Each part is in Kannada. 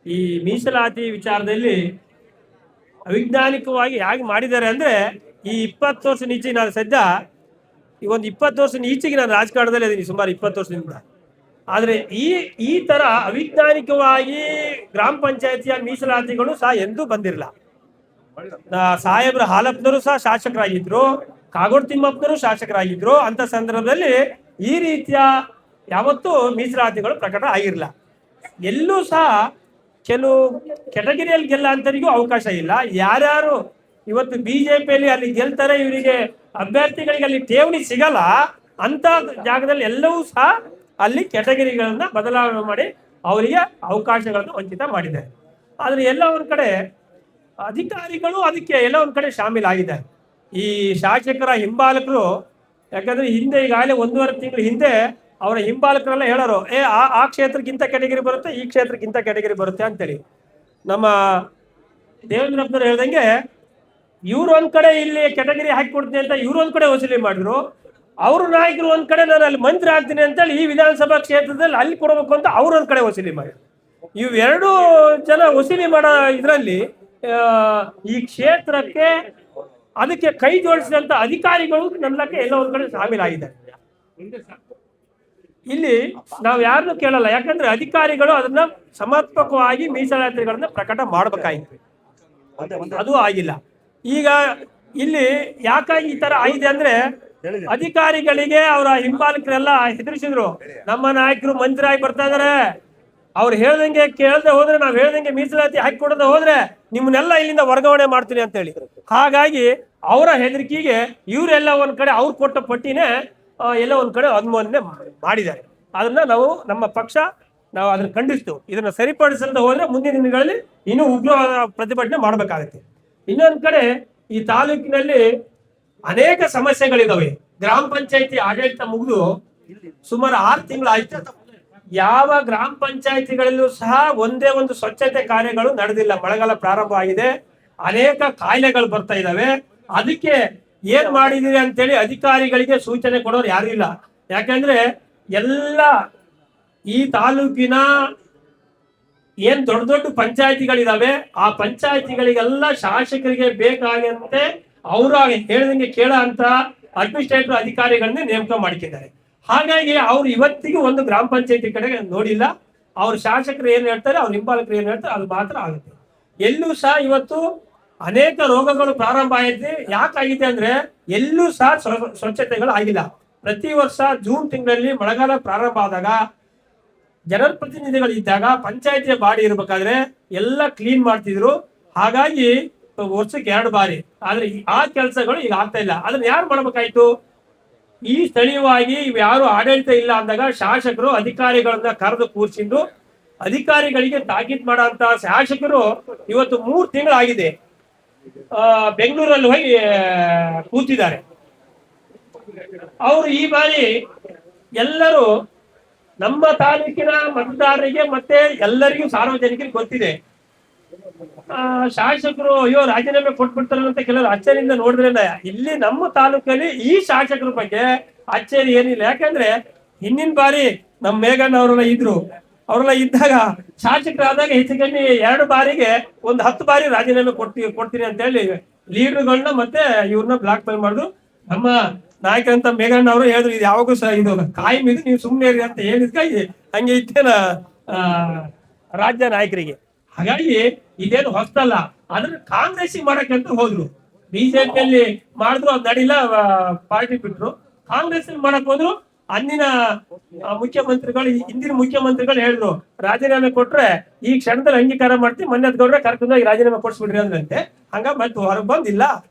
ಈ ಮೀಸಲಾತಿ ವಿಚಾರದಲ್ಲಿ ಅವೈಜ್ಞಾನಿಕವಾಗಿ ಹೇಗೆ ಮಾಡಿದ್ದಾರೆ ಅಂದ್ರೆ ಈ 20 ವರ್ಷ ಈಚೆ ನಾನು ಸದ್ಯ ಈ ಒಂದು 20 ವರ್ಷ ಈಚೆಗೆ ನಾನು ರಾಜಕಾರಣದಲ್ಲಿ ಇದ್ದೀನಿ ಸುಮಾರು 20 ವರ್ಷದಿಂದ. ಆದ್ರೆ ಈ ತರ ಅವೈಜ್ಞಾನಿಕವಾಗಿ ಗ್ರಾಮ ಪಂಚಾಯತಿಯ ಮೀಸಲಾತಿಗಳು ಸಹ ಎಂದೂ ಬಂದಿರಲಿಲ್ಲ. ಸಾಹೇಬ್ರ ಹಾಲಪ್ಪನವರು ಸಹ ಶಾಸಕರಾಗಿದ್ರು, ಕಾಗೋಡು ತಿಮ್ಮಪ್ಪನವರು ಶಾಸಕರಾಗಿದ್ರು. ಅಂತ ಸಂದರ್ಭದಲ್ಲಿ ಈ ರೀತಿಯ ಯಾವತ್ತೂ ಮೀಸಲಾತಿಗಳು ಪ್ರಕಟ ಆಗಿರಲಿಲ್ಲ. ಎಲ್ಲೂ ಸಹ ಕೆಲವು ಕೆಟಗಿರಿಯಲ್ಲಿ ಗೆಲ್ಲಂತರಿಗೂ ಅವಕಾಶ ಇಲ್ಲ. ಯಾರ್ಯಾರು ಇವತ್ತು ಬಿಜೆಪಿಯಲ್ಲಿ ಅಲ್ಲಿ ಗೆಲ್ತಾರೆ, ಇವರಿಗೆ ಅಭ್ಯರ್ಥಿಗಳಿಗೆ ಅಲ್ಲಿ ಠೇವಣಿ ಸಿಗಲ್ಲ ಅಂತ ಜಾಗದಲ್ಲಿ ಎಲ್ಲವೂ ಸಹ ಅಲ್ಲಿ ಕೆಟಗಿರಿಗಳನ್ನ ಬದಲಾವಣೆ ಮಾಡಿ ಅವರಿಗೆ ಅವಕಾಶಗಳನ್ನು ವಂಚಿತ ಮಾಡಿದ್ದಾರೆ. ಆದ್ರೆ ಎಲ್ಲ ಒಂದ್ ಕಡೆ ಅಧಿಕಾರಿಗಳು ಅದಕ್ಕೆ ಎಲ್ಲ ಒಂದ್ ಕಡೆ ಶಾಮೀಲಾಗಿದ್ದಾರೆ. ಈ ಶಾಸಕರ ಹಿಂಬಾಲಕರು, ಯಾಕಂದ್ರೆ ಹಿಂದೆ ಈಗಾಗಲೇ 1.5 ತಿಂಗಳ ಹಿಂದೆ ಅವರ ಹಿಂಬಾಲಕರೆಲ್ಲ ಹೇಳೋರು, ಆ ಕ್ಷೇತ್ರಕ್ಕಿಂತ ಕೆಟಗಿರಿ ಬರುತ್ತೆ, ಈ ಕ್ಷೇತ್ರಕ್ಕಿಂತ ಕೆಟಗಿರಿ ಬರುತ್ತೆ ಅಂತೇಳಿ. ನಮ್ಮ ದೇವೇಂದ್ರಪ್ಪನವ್ರು ಹೇಳ್ದಂಗೆ ಇವ್ರು ಒಂದ್ ಕಡೆ ಇಲ್ಲಿ ಕೆಟಗಿರಿ ಹಾಕಿ ಕೊಡ್ತೀನಿ ಅಂತ ಇವ್ರು ಒಂದ್ ಕಡೆ ವಸೂಲಿ ಮಾಡಿದ್ರು, ಅವ್ರ ನಾಯಕರು ಒಂದ್ ಕಡೆ ನಾನು ಅಲ್ಲಿ ಮಂತ್ರಿ ಆಗ್ತೀನಿ ಅಂತೇಳಿ ಈ ವಿಧಾನಸಭಾ ಕ್ಷೇತ್ರದಲ್ಲಿ ಅಲ್ಲಿ ಕೊಡಬೇಕು ಅಂತ ಅವ್ರು ಒಂದ್ ಕಡೆ ವಸೂಲಿ ಮಾಡಿದ್ರು. ಇವೆರಡು ಜನ ವಸೂಲಿ ಮಾಡೋ ಇದರಲ್ಲಿ ಈ ಕ್ಷೇತ್ರಕ್ಕೆ ಅದಕ್ಕೆ ಕೈ ಜೋಡಿಸಿದಂತ ಅಧಿಕಾರಿಗಳು ನನ್ನಕ್ಕೆ ಎಲ್ಲ ಒಂದ್ ಕಡೆ ಶಾಮೀಲಾಗಿದ್ದಾರೆ. ಇಲ್ಲಿ ನಾವು ಯಾರನ್ನು ಕೇಳಲ್ಲ, ಯಾಕಂದ್ರೆ ಅಧಿಕಾರಿಗಳು ಅದನ್ನ ಸಮರ್ಪಕವಾಗಿ ಮೀಸಲಾತಿಗಳನ್ನ ಪ್ರಕಟ ಮಾಡಬೇಕಾಗಿತ್ತು, ಅದು ಆಗಿಲ್ಲ. ಈಗ ಇಲ್ಲಿ ಯಾಕಾಗಿ ಈ ತರ ಆಗಿದೆ ಅಂದ್ರೆ ಅಧಿಕಾರಿಗಳಿಗೆ ಅವರ ಹಿಂಬಾಲಕರೆಲ್ಲ ಹೆದರಿಸಿದ್ರು, ನಮ್ಮ ನಾಯಕರು ಮಂತ್ರಿ ಆಗಿ ಬರ್ತಾ ಇದಾರೆ, ಅವ್ರು ಹೇಳ್ದಂಗೆ ಕೇಳದೆ ಹೋದ್ರೆ, ನಾವ್ ಹೇಳ್ದಂಗೆ ಮೀಸಲಾತಿ ಹಾಕಿ ಕೊಡದೆ ಹೋದ್ರೆ ನಿಮ್ಮನ್ನೆಲ್ಲ ಇಲ್ಲಿಂದ ವರ್ಗಾವಣೆ ಮಾಡ್ತೀನಿ ಅಂತ ಹೇಳಿ. ಹಾಗಾಗಿ ಅವರ ಹೆದರಿಕೆಗೆ ಇವರೆಲ್ಲ ಒಂದ್ ಕಡೆ ಅವ್ರು ಕೊಟ್ಟ ಪಟ್ಟಿನೇ ಎಲ್ಲ ಒಂದ್ ಕಡೆ ಅನುಮೋದನೆ ಮಾಡಿದ್ದಾರೆ. ಅದನ್ನ ನಾವು ನಮ್ಮ ಪಕ್ಷ ನಾವು ಅದನ್ನ ಖಂಡಿಸ್ತು. ಇದನ್ನ ಸರಿಪಡಿಸದೆ ಹೋದ್ರೆ ಮುಂದಿನ ದಿನಗಳಲ್ಲಿ ಇನ್ನೂ ಉಗ್ರವಾದ ಪ್ರತಿಭಟನೆ ಮಾಡ್ಬೇಕಾಗತ್ತೆ. ಇನ್ನೊಂದ್ ಕಡೆ ಈ ತಾಲೂಕಿನಲ್ಲಿ ಅನೇಕ ಸಮಸ್ಯೆಗಳಿದಾವೆ. ಗ್ರಾಮ ಪಂಚಾಯತಿ ಆಡಳಿತ ಮುಗಿದು ಸುಮಾರು 6 ತಿಂಗಳಾಯ್ತು. ಯಾವ ಗ್ರಾಮ ಪಂಚಾಯತಿಗಳಲ್ಲೂ ಸಹ ಒಂದೇ ಒಂದು ಸ್ವಚ್ಛತೆ ಕಾರ್ಯಗಳು ನಡೆದಿಲ್ಲ. ಮಳೆಗಾಲ ಪ್ರಾರಂಭ ಆಗಿದೆ, ಅನೇಕ ಕಾಯಿಲೆಗಳು ಬರ್ತಾ ಇದಾವೆ. ಅದಕ್ಕೆ ಏನ್ ಮಾಡಿದಿರಿ ಅಂತೇಳಿ ಅಧಿಕಾರಿಗಳಿಗೆ ಸೂಚನೆ ಕೊಡೋರು ಯಾರು ಇಲ್ಲ. ಯಾಕಂದ್ರೆ ಎಲ್ಲ ಈ ತಾಲೂಕಿನ ಏನ್ ದೊಡ್ಡ ದೊಡ್ಡ ಪಂಚಾಯತಿಗಳಿದಾವೆ, ಆ ಪಂಚಾಯತಿಗಳಿಗೆಲ್ಲ ಶಾಸಕರಿಗೆ ಬೇಕಾಗಂತೆ ಅವರು ಹೇಳ್ದಂಗೆ ಕೇಳೋ ಅಂತ ಅಡ್ಮಿನಿಸ್ಟ್ರೇಟಿವ್ ಅಧಿಕಾರಿಗಳನ್ನೇ ನೇಮಕ ಮಾಡ್ತಿದ್ದಾರೆ. ಹಾಗಾಗಿ ಅವ್ರು ಇವತ್ತಿಗೂ ಒಂದು ಗ್ರಾಮ ಪಂಚಾಯತಿ ಕಡೆ ನೋಡಿಲ್ಲ. ಅವ್ರ ಶಾಸಕರು ಏನ್ ಹೇಳ್ತಾರೆ, ಅವ್ರ ಹಿಂಬಾಲಕರು ಏನ್ ಹೇಳ್ತಾರೆ ಅದು ಮಾತ್ರ ಆಗುತ್ತೆ. ಎಲ್ಲೂ ಸಹ ಇವತ್ತು ಅನೇಕ ರೋಗಗಳು ಪ್ರಾರಂಭ ಆಗಿದೆ. ಯಾಕಾಗಿದೆ ಅಂದ್ರೆ ಎಲ್ಲೂ ಸಹ ಸ್ವಚ್ಛತೆಗಳು ಆಗಿಲ್ಲ. ಪ್ರತಿ ವರ್ಷ ಜೂನ್ ತಿಂಗಳಲ್ಲಿ ಮಳೆಗಾಲ ಪ್ರಾರಂಭ ಆದಾಗ ಜನಪ್ರತಿನಿಧಿಗಳು ಇದ್ದಾಗ ಪಂಚಾಯತಿಯ ಬಾಡಿ ಇರ್ಬೇಕಾದ್ರೆ ಎಲ್ಲ ಕ್ಲೀನ್ ಮಾಡ್ತಿದ್ರು. ಹಾಗಾಗಿ ವರ್ಷಕ್ಕೆ 2 ಬಾರಿ. ಆದ್ರೆ ಆ ಕೆಲಸಗಳು ಈಗ ಆಗ್ತಾ ಇಲ್ಲ. ಅದನ್ನ ಯಾರು ಮಾಡ್ಬೇಕಾಯ್ತು? ಈ ಸ್ಥಳೀಯವಾಗಿ ಯಾರು ಆಡಳಿತ ಇಲ್ಲ ಅಂದಾಗ ಶಾಸಕರು ಅಧಿಕಾರಿಗಳನ್ನ ಕರೆದು ಕೂರಿಸಿದ್ದು, ಅಧಿಕಾರಿಗಳಿಗೆ ತಾಕೀತ್ ಮಾಡೋ ಶಾಸಕರು ಇವತ್ತು 3 ತಿಂಗಳಾಗಿದೆ ಬೆಂಗಳೂರಲ್ಲಿ ಹೋಗಿ ಕೂತಿದ್ದಾರೆ. ಅವರು ಈ ಬಾರಿ ಎಲ್ಲರೂ ನಮ್ಮ ತಾಲೂಕಿನ ಮತದಾರರಿಗೆ ಮತ್ತೆ ಎಲ್ಲರಿಗೂ ಸಾರ್ವಜನಿಕರಿಗೆ ಗೊತ್ತಿದೆ. ಶಾಸಕರು ಅಯ್ಯೋ ರಾಜೀನಾಮೆ ಕೊಟ್ಬಿಡ್ತಾರೆ ಅಂತ ಕೆಲವರು ಅಚ್ಚರಿಯಿಂದ ನೋಡಿದ್ರೆ, ಇಲ್ಲಿ ನಮ್ಮ ತಾಲೂಕಲ್ಲಿ ಈ ಶಾಸಕರ ಬಗ್ಗೆ ಅಚ್ಚರಿ ಏನಿಲ್ಲ. ಯಾಕಂದ್ರೆ ಹಿಂದಿನ ಬಾರಿ ನಮ್ಮ ಮೇಘಣ್ಣ ಅವರೆಲ್ಲ ಇದ್ರು, ಅವರೆಲ್ಲ ಇದ್ದಾಗ ಶಾಸಕರಾದಾಗ ಹೆಚ್ಚು ಕಮ್ಮಿ 2 ಬಾರಿಗೆ ಒಂದು 10 ಬಾರಿ ರಾಜೀನಾಮೆ ಕೊಡ್ತೀನಿ ಅಂತ ಹೇಳಿ ಲೀಡರ್ಗಳನ್ನ ಮತ್ತೆ ಇವ್ರನ್ನ ಬ್ಲಾಕ್ ಮೇಲ್ ಮಾಡಿದ್ರು. ನಮ್ಮ ನಾಯಕರಂತ ಮೇಘಣ್ಣ ಅವರು ಹೇಳಿದ್ರು, ಇದು ಯಾವಾಗೂ ಸಹ ಇದು ಕಾಯಂ ಇದು, ನೀವು ಸುಮ್ಮನೆ ಇರಿ ಅಂತ ಹೇಳಿದ್ಕಾಗಿ ಹಂಗೆ ಇತ್ತೇನ ರಾಜ್ಯ ನಾಯಕರಿಗೆ. ಹಾಗಾಗಿ ಇದೇನು ಹೊಸ್ತಲ್ಲ. ಅದನ್ನ ಕಾಂಗ್ರೆಸ್ ಮಾಡಕ್ಕಂತ ಹೋದ್ರು. ಬಿಜೆಪಿಯಲ್ಲಿ ಮಾಡಿದ್ರು, ಅದ್ ನಡಿಲ್ಲ, ಪಾರ್ಟಿ ಬಿಟ್ರು. ಕಾಂಗ್ರೆಸ್ ಮಾಡಕ್ ಹೋದ್ರು. ಅಂದಿನ ಮುಖ್ಯಮಂತ್ರಿಗಳು, ಹಿಂದಿನ ಮುಖ್ಯಮಂತ್ರಿಗಳು ಹೇಳಿದ್ರು, ರಾಜೀನಾಮೆ ಕೊಟ್ರೆ ಈ ಕ್ಷಣದಲ್ಲಿ ಅಂಗೀಕಾರ ಮಾಡ್ತೀವಿ, ಮನ್ಯದ್ಗೌಡ್ರೆ ಕರ್ಕೊಂಡೋಗಿ ರಾಜೀನಾಮೆ ಕೊಡ್ಸ್ಬಿಡ್ರಿ ಅಂದ್ರಂತೆ. ಹಂಗ ಮತ್ತೆ ಹೊರಗೆ ಬಂದಿಲ್ಲ,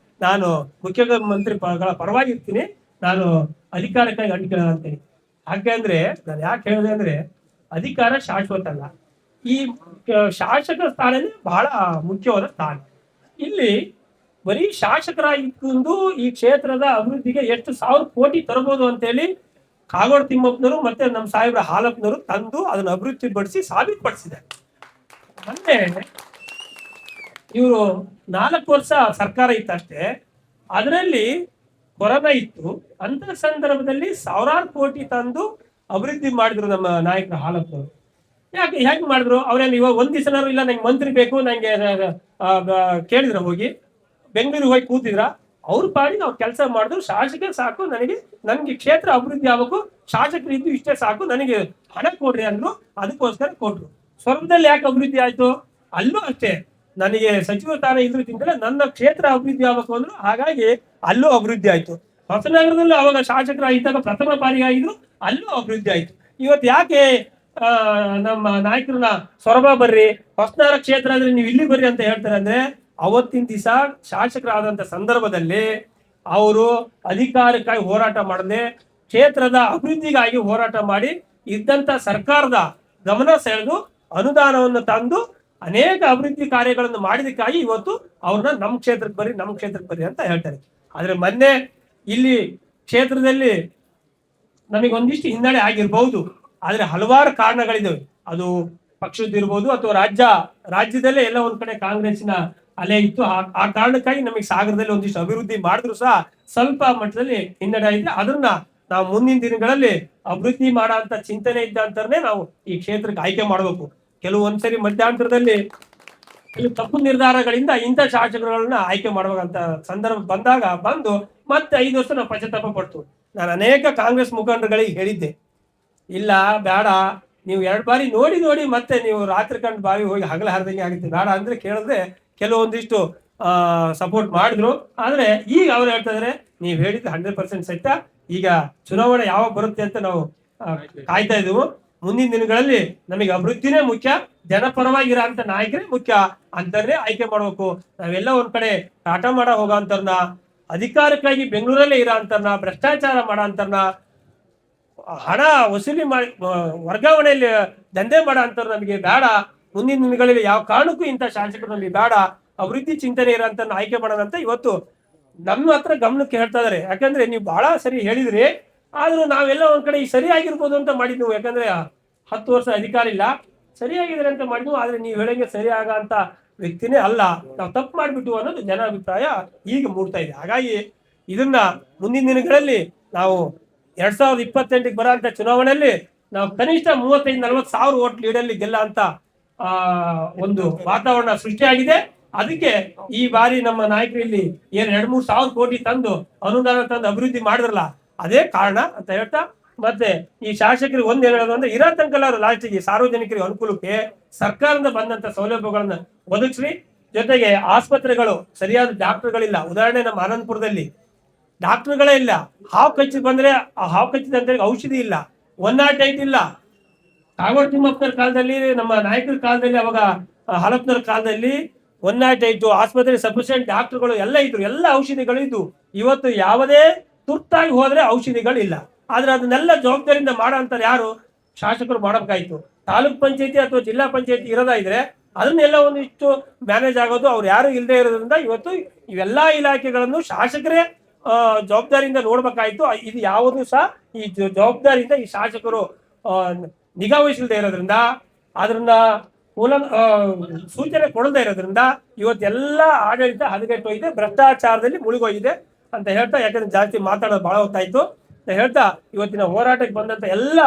ನಾನು ಮುಖ್ಯಮಂತ್ರಿಗಳ ಪರವಾಗಿ ಇರ್ತೀನಿ, ನಾನು ಅಧಿಕಾರಕ್ಕಾಗಿ ಅಂಟಿಕೊಳ್ಳ ಅಂತೇಳಿ. ಯಾಕೆಂದ್ರೆ ನಾನು ಯಾಕೆ ಹೇಳಿದೆ ಅಂದ್ರೆ ಅಧಿಕಾರ ಶಾಶ್ವತ ಅಲ್ಲ. ಈ ಶಾಸಕ ಸ್ಥಾನನೇ ಬಹಳ ಮುಖ್ಯವಾದ ಸ್ಥಾನ. ಇಲ್ಲಿ ಬರೀ ಶಾಸಕರಾಗಿದ್ದು ಈ ಕ್ಷೇತ್ರದ ಅಭಿವೃದ್ಧಿಗೆ ಎಷ್ಟು 1000 ಕೋಟಿ ತರಬಹುದು ಅಂತೇಳಿ ಕಾಗೋಡು ತಿಮ್ಮಪ್ಪನವರು ಮತ್ತೆ ನಮ್ಮ ಸಾಹೇಬ್ರ ಹಾಲಪ್ಪನವರು ತಂದು ಅದನ್ನು ಅಭಿವೃದ್ಧಿ ಪಡಿಸಿ ಸಾಬೀತುಪಡಿಸಿದ್ದಾರೆ. ಮೊನ್ನೆ ಇವರು 4 ವರ್ಷ ಸರ್ಕಾರ ಇತ್ತಷ್ಟೇ, ಅದರಲ್ಲಿ ಕೊರೋನಾ ಇತ್ತು. ಅಂತ ಸಂದರ್ಭದಲ್ಲಿ 1000 ಕೋಟಿ ತಂದು ಅಭಿವೃದ್ಧಿ ಮಾಡಿದ್ರು ನಮ್ಮ ನಾಯಕರ ಹಾಲಪ್ಪನವರು. ಯಾಕೆ ಹೇಗೆ ಮಾಡಿದ್ರು? ಅವ್ರೇನು ಇವಾಗ ಒಂದ್ ದಿವಸನಾರು ಇಲ್ಲ ನಂಗೆ ಮಂತ್ರಿ ಬೇಕು ನಂಗೆ ಕೇಳಿದ್ರ ಹೋಗಿ ಬೆಂಗಳೂರಿಗೆ ಹೋಗಿ ಕೂತಿದ್ರ? ಅವ್ರ ಪಾಡಿಗೆ ಅವ್ರು ಕೆಲಸ ಮಾಡಿದ್ರು. ಶಾಸಕ ಸಾಕು ನನಗೆ, ನನ್ಗೆ ಕ್ಷೇತ್ರ ಅಭಿವೃದ್ಧಿ ಆಗ್ಬೇಕು, ಶಾಸಕರು ಇದ್ದು ಇಷ್ಟೇ ಸಾಕು, ನನಗೆ ಹಣ ಕೊಡ್ರಿ ಅಂದ್ರು. ಅದಕ್ಕೋಸ್ಕರ ಕೊಟ್ರು. ಸ್ವರ್ಗದಲ್ಲಿ ಯಾಕೆ ಅಭಿವೃದ್ಧಿ ಆಯ್ತು? ಅಲ್ಲೂ ಅಷ್ಟೇ, ನನಗೆ ಸಚಿವ ಸ್ಥಾನ ಇದ್ರೂ ನನ್ನ ಕ್ಷೇತ್ರ ಅಭಿವೃದ್ಧಿ ಆಗ್ಬೇಕು ಅಂದ್ರು. ಹಾಗಾಗಿ ಅಲ್ಲೂ ಅಭಿವೃದ್ಧಿ ಆಯ್ತು. ಹೊಸನಗರದಲ್ಲೂ ಅವಾಗ ಶಾಸಕರಾಗಿದ್ದಾಗ ಪ್ರಥಮ ಬಾರಿಗೆ ಆಗಿದ್ರು, ಅಲ್ಲೂ ಅಭಿವೃದ್ಧಿ ಆಯ್ತು. ಇವತ್ತು ಯಾಕೆ ನಮ್ಮ ನಾಯಕರನ್ನ ಸೊರಬ ಬರ್ರಿ, ಹೊಸನಗರ ಕ್ಷೇತ್ರ ಅಂದ್ರೆ ನೀವು ಇಲ್ಲಿ ಬರ್ರಿ ಅಂತ ಹೇಳ್ತಾರೆ ಅಂದ್ರೆ, ಅವತ್ತಿನ ದಿವಸ ಶಾಸಕರಾದಂತ ಸಂದರ್ಭದಲ್ಲಿ ಅವರು ಅಧಿಕಾರಕ್ಕಾಗಿ ಹೋರಾಟ ಮಾಡದೆ ಕ್ಷೇತ್ರದ ಅಭಿವೃದ್ಧಿಗಾಗಿ ಹೋರಾಟ ಮಾಡಿ ಇದ್ದಂತ ಸರ್ಕಾರದ ಗಮನ ಸೆಳೆದು ಅನುದಾನವನ್ನು ತಂದು ಅನೇಕ ಅಭಿವೃದ್ಧಿ ಕಾರ್ಯಗಳನ್ನು ಮಾಡಿದಕ್ಕಾಗಿ ಇವತ್ತು ಅವ್ರನ್ನ ನಮ್ಮ ಕ್ಷೇತ್ರಕ್ಕೆ ಬರ್ರಿ, ನಮ್ಮ ಕ್ಷೇತ್ರಕ್ಕೆ ಬರ್ರಿ ಅಂತ ಹೇಳ್ತಾರೆ. ಆದ್ರೆ ಮೊನ್ನೆ ಇಲ್ಲಿ ಕ್ಷೇತ್ರದಲ್ಲಿ ನಮಗೆ ಒಂದಿಷ್ಟು ಹಿನ್ನಡೆ ಆಗಿರ್ಬಹುದು, ಆದ್ರೆ ಹಲವಾರು ಕಾರಣಗಳಿದಾವೆ. ಅದು ಪಕ್ಷದಿರ್ಬೋದು ಅಥವಾ ರಾಜ್ಯದಲ್ಲೇ ಎಲ್ಲ ಒಂದ್ ಕಡೆ ಕಾಂಗ್ರೆಸ್ಸಿನ ಅಲೆ ಇತ್ತು. ಆ ಕಾರಣಕ್ಕಾಗಿ ನಮಗೆ ಸಾಗರದಲ್ಲಿ ಒಂದಿಷ್ಟು ಅಭಿವೃದ್ಧಿ ಮಾಡಿದ್ರು ಸಹ ಸ್ವಲ್ಪ ಮಟ್ಟದಲ್ಲಿ ಹಿನ್ನಡೆ ಆಗಿದೆ. ಅದನ್ನ ನಾವು ಮುಂದಿನ ದಿನಗಳಲ್ಲಿ ಅಭಿವೃದ್ಧಿ ಮಾಡೋ ಅಂತ ಚಿಂತನೆ ಇದ್ದಂತಾನೆ ನಾವು ಈ ಕ್ಷೇತ್ರಕ್ಕೆ ಆಯ್ಕೆ ಮಾಡಬೇಕು. ಕೆಲವೊಂದ್ಸರಿ ಮಧ್ಯಂತರದಲ್ಲಿ ಕೆಲವು ತಪ್ಪು ನಿರ್ಧಾರಗಳಿಂದ ಇಂಥ ಶಾಸಕರುಗಳನ್ನ ಆಯ್ಕೆ ಮಾಡುವಂತ ಸಂದರ್ಭ ಬಂದು ಮತ್ತೆ 5 ವರ್ಷ ನಾವು ಪಶ್ಚಾತ್ತಾಪ ಪಡ್ತು. ನಾನು ಅನೇಕ ಕಾಂಗ್ರೆಸ್ ಮುಖಂಡರುಗಳಿಗೆ ಹೇಳಿದ್ದೆ, ಇಲ್ಲ ಬೇಡ, ನೀವು 2 ಬಾರಿ ನೋಡಿ ಮತ್ತೆ ನೀವು ರಾತ್ರಿ ಕಂಡು ಬಾವಿ ಹೋಗಿ ಹಗಲ ಹರಿದಂಗೆ ಆಗುತ್ತೆ, ಬೇಡ ಅಂದ್ರೆ ಕೇಳಿದ್ರೆ ಕೆಲವೊಂದಿಷ್ಟು ಸಪೋರ್ಟ್ ಮಾಡಿದ್ರು. ಆದ್ರೆ ಈಗ ಅವ್ರು ಹೇಳ್ತಾ ಇದಾರೆ, ನೀವ್ ಹೇಳಿದ್ದು 100% ಸತ್ಯ, ಈಗ ಚುನಾವಣೆ ಯಾವಾಗ ಬರುತ್ತೆ ಅಂತ ನಾವು ಕಾಯ್ತಾ ಇದ್ದೀವಿ. ಮುಂದಿನ ದಿನಗಳಲ್ಲಿ ನಮಗೆ ಅಭಿವೃದ್ಧಿನೇ ಮುಖ್ಯ, ಜನಪರವಾಗಿರೋ ಅಂತ ನಾಯಕರೇ ಮುಖ್ಯ ಅಂತರ್ನೇ ಆಯ್ಕೆ ಮಾಡ್ಬೇಕು. ನಾವೆಲ್ಲ ಒಂದ್ ಕಡೆ ಆಟ ಮಾಡ ಹೋಗೋಂತರ್ನ, ಅಧಿಕಾರಕ್ಕಾಗಿ ಬೆಂಗಳೂರಲ್ಲೇ ಇರೋ ಅಂತರ್ನ, ಭ್ರಷ್ಟಾಚಾರ ಮಾಡೋ ಅಂತರ್ನ, ಹಣ ವಸೂಲಿ ಮಾಡಿ ವರ್ಗಾವಣೆಯಲ್ಲಿ ದಂಧೆ ಮಾಡೋ ಅಂತವ್ರು ನಮಗೆ ಬೇಡ. ಮುಂದಿನ ದಿನಗಳಲ್ಲಿ ಯಾವ ಕಾರಣಕ್ಕೂ ಇಂಥ ಶಾಸಕರು ನಮಗೆ ಬೇಡ, ಅಭಿವೃದ್ಧಿ ಚಿಂತನೆ ಇರೋಂತ ಆಯ್ಕೆ ಮಾಡೋದಂತ ಇವತ್ತು ನಮ್ಮ ಹತ್ರ ಗಮನಕ್ಕೆ ಹೇಳ್ತಾ ಇದಾರೆ. ಯಾಕಂದ್ರೆ ನೀವು ಬಹಳ ಸರಿ ಹೇಳಿದ್ರಿ, ಆದ್ರೂ ನಾವೆಲ್ಲ ಒಂದ್ ಕಡೆ ಸರಿಯಾಗಿರ್ಬೋದು ಅಂತ ಮಾಡಿದ್ವು. ಯಾಕಂದ್ರೆ 10 ವರ್ಷ ಅಧಿಕಾರ ಇಲ್ಲ, ಸರಿಯಾಗಿದ್ರೆ ಅಂತ ಮಾಡಿದ್ವು. ಆದ್ರೆ ನೀವು ಹೇಳಂಗೆ ಸರಿಯಾಗ ಅಂತ ವ್ಯಕ್ತಿನೇ ಅಲ್ಲ, ನಾವು ತಪ್ಪು ಮಾಡ್ಬಿಟ್ಟು ಅನ್ನೋದು ಜನ ಅಭಿಪ್ರಾಯ ಈಗ ಮೂಡ್ತಾ ಇದೆ. ಹಾಗಾಗಿ ಇದನ್ನ ಮುಂದಿನ ದಿನಗಳಲ್ಲಿ ನಾವು 2028ಕ್ಕೆ ಬರೋಂಥ ಚುನಾವಣೆಯಲ್ಲಿ ನಾವು ಕನಿಷ್ಠ 35-40 ಸಾವಿರ ಓಟ್ ಲೀಡಲ್ಲಿ ಗೆಲ್ಲ ಅಂತ ಒಂದು ವಾತಾವರಣ ಸೃಷ್ಟಿಯಾಗಿದೆ. ಅದಕ್ಕೆ ಈ ಬಾರಿ ನಮ್ಮ ನಾಯಕರು ಇಲ್ಲಿ 2-3 ಸಾವಿರ ಕೋಟಿ ತಂದು ಅನುದಾನ ತಂದು ಅಭಿವೃದ್ಧಿ ಮಾಡಿದ್ರಲ್ಲ, ಅದೇ ಕಾರಣ ಅಂತ ಹೇಳ್ತಾ, ಮತ್ತೆ ಈ ಶಾಸಕರಿಗೆ ಒಂದ್ ಹೇಳೋದು ಅಂದ್ರೆ ಇರೋ ತನಕ ಲಾಸ್ಟಿಗೆ ಸಾರ್ವಜನಿಕರಿಗೆ ಅನುಕೂಲಕ್ಕೆ ಸರ್ಕಾರದಿಂದ ಬಂದಂತ ಸೌಲಭ್ಯಗಳನ್ನ ಒದಗಿಸ್ರಿ. ಜೊತೆಗೆ ಆಸ್ಪತ್ರೆಗಳು ಸರಿಯಾದ ಡಾಕ್ಟರ್ಗಳಿಲ್ಲ. ಉದಾಹರಣೆ ನಮ್ಮ ಆನಂದಪುರದಲ್ಲಿ ಡಾಕ್ಟರ್ಗಳೇ ಇಲ್ಲ. ಹಾವು ಕಚ್ಚಿ ಬಂದ್ರೆ ಆ ಹಾವು ಕಚ್ಚಿದಂತ ಔಷಧಿ ಇಲ್ಲ, 108 ಇಲ್ಲ. ಕಾಗೋಡು ತಿಮ್ಮಪ್ಪನ ಕಾಲದಲ್ಲಿ, ನಮ್ಮ ನಾಯಕರ ಕಾಲದಲ್ಲಿ, ಅವಾಗ ಹಲಪ್ನವ್ರ ಕಾಲದಲ್ಲಿ 108 ಆಸ್ಪತ್ರೆ ಸಫಿಷಿಯಂಟ್ ಡಾಕ್ಟರ್ಗಳು ಎಲ್ಲ ಇದ್ರು, ಎಲ್ಲ ಔಷಧಿಗಳು ಇದ್ದು. ಇವತ್ತು ಯಾವುದೇ ತುರ್ತಾಗಿ ಹೋದ್ರೆ ಔಷಧಿಗಳಿಲ್ಲ. ಆದ್ರೆ ಅದನ್ನೆಲ್ಲ ಜವಾಬ್ದಾರಿಯಿಂದ ಮಾಡೋ ಅಂತಾರೆ ಯಾರು? ಶಾಸಕರು ಮಾಡಬೇಕಾಯ್ತು. ತಾಲೂಕ್ ಪಂಚಾಯತಿ ಅಥವಾ ಜಿಲ್ಲಾ ಪಂಚಾಯತಿ ಇರೋದಾ ಇದ್ರೆ ಅದನ್ನೆಲ್ಲ ಒಂದಿಷ್ಟು ಮ್ಯಾನೇಜ್ ಆಗೋದು ಅವ್ರು ಯಾರು ಇಲ್ಲದೆ ಇರೋದ್ರಿಂದ ಇವತ್ತು ಇವೆಲ್ಲಾ ಇಲಾಖೆಗಳನ್ನು ಶಾಸಕರೇ ಜವಾಬ್ದಾರಿಯಿಂದ ನೋಡ್ಬೇಕಾಯ್ತು. ಇದು ಯಾವುದು ಸಹ ಈ ಜವಾಬ್ದಾರಿಯಿಂದ ಈ ಶಾಸಕರು ನಿಗಾ ವಹಿಸಲ್ದೇ ಇರೋದ್ರಿಂದ, ಅದನ್ನ ಸೂಚನೆ ಕೊಡದೇ ಇರೋದ್ರಿಂದ ಇವತ್ತೆಲ್ಲ ಆಡಳಿತ ಹದಗೆಟ್ಟು ಹೋಗಿದೆ, ಭ್ರಷ್ಟಾಚಾರದಲ್ಲಿ ಮುಳುಗೋಗಿದೆ ಅಂತ ಹೇಳ್ತಾ, ಯಾಕಂದ್ರೆ ಜಾಸ್ತಿ ಮಾತಾಡೋದು ಬಹಳ ಹೊತ್ತಾಯ್ತು ಅಂತ ಹೇಳ್ತಾ, ಇವತ್ತಿನ ಹೋರಾಟಕ್ಕೆ ಬಂದಂತ ಎಲ್ಲ